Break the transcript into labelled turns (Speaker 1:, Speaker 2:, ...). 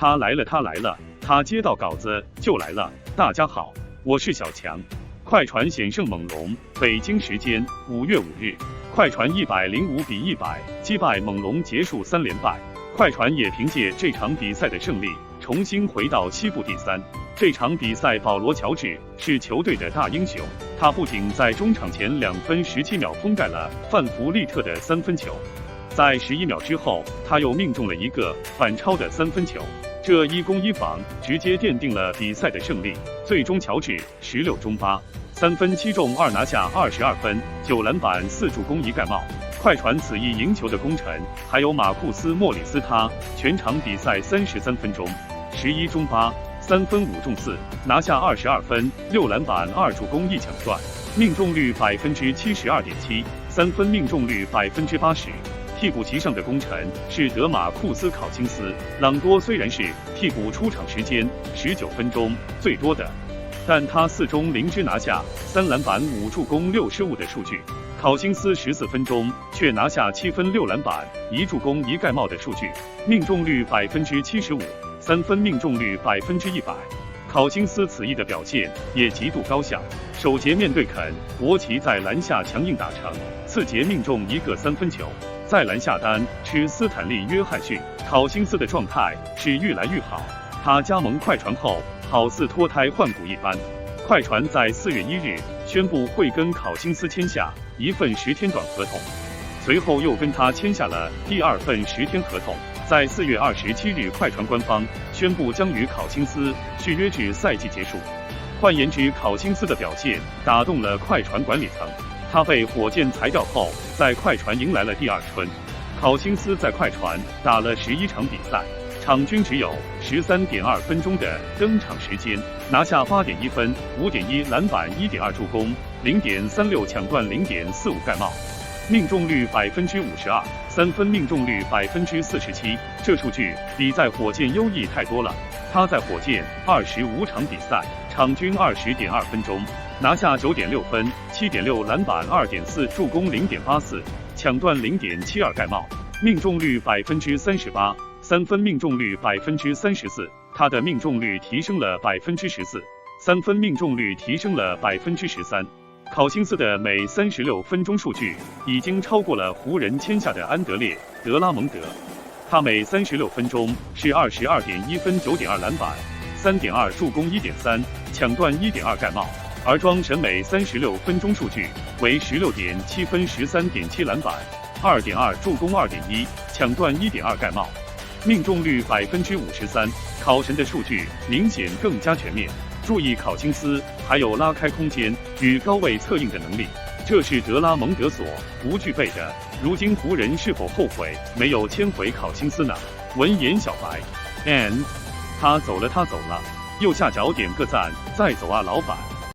Speaker 1: 他来了，他来了，他接到稿子就来了。大家好，我是小强。快船险胜猛龙，北京时间5月5日，快船105-100击败猛龙，结束3连败。快船也凭借这场比赛的胜利，重新回到西部第3。这场比赛，保罗·乔治是球队的大英雄。他不仅在中场前2分17秒封盖了范弗利特的3分球，在11秒之后，他又命中了一个反超的3分球。这1攻1防直接奠定了比赛的胜利。最终，乔治16中8。3分7中2，拿下22分，9篮板4助攻1盖帽。快船此役赢球的功臣还有马库斯·莫里斯，他全场比赛33分钟11中8。3分5中4，拿下22分，6篮板2助攻1抢断，命中率72.7%，三分命中率80%。替补席上的功臣是德马库斯·考辛斯。朗多虽然是替补出场时间19分钟最多的，但他4中0支，拿下3篮板5助攻6失误的数据。考辛斯14分钟却拿下7分6篮板1助攻1盖帽的数据，命中率75%，三分命中率100%。考辛斯此役的表现也极度高效，首节面对肯伯奇在篮下强硬打成，次节命中1个3分球，在篮下单吃斯坦利·约翰逊。考辛斯的状态是越来越好，他加盟快船后好似脱胎换骨一般。快船在4月1日宣布会跟考辛斯签下1份10天短合同，随后又跟他签下了第2份10天合同。在4月27日，快船官方宣布将与考辛斯续约至赛季结束。换言之，考辛斯的表现打动了快船管理层，他被火箭裁掉后，在快船迎来了第2春。考辛斯在快船打了11场比赛，场均只有13.2分钟的登场时间，拿下8.1分、5.1篮板、1.2助攻、0.36抢断、0.45盖帽，命中率52%，三分命中率47%。这数据比在火箭优异太多了。他在火箭25场比赛，场均20.2分钟，拿下9.6分、7.6篮板、2.4助攻、0.84抢断、0.72盖帽，命中率38%，三分命中率34%。他的命中率提升了14%，三分命中率提升了13%。考辛斯的每36分钟数据已经超过了湖人签下的安德烈·德拉蒙德。他每36分钟是22.1分、9.2篮板、3.2助攻、1.3抢断、1.2盖帽。而庄神每36分钟数据为16.7分、13.7篮板、2.2助攻、2.1抢断、1.2盖帽，命中率53%。考神的数据明显更加全面。注意，考辛斯还有拉开空间与高位策应的能力，这是德拉蒙德所不具备的。如今湖人是否后悔没有签回考辛斯呢？文言小白 ，and 他走了，他走了。右下角点个赞，再走啊，老板。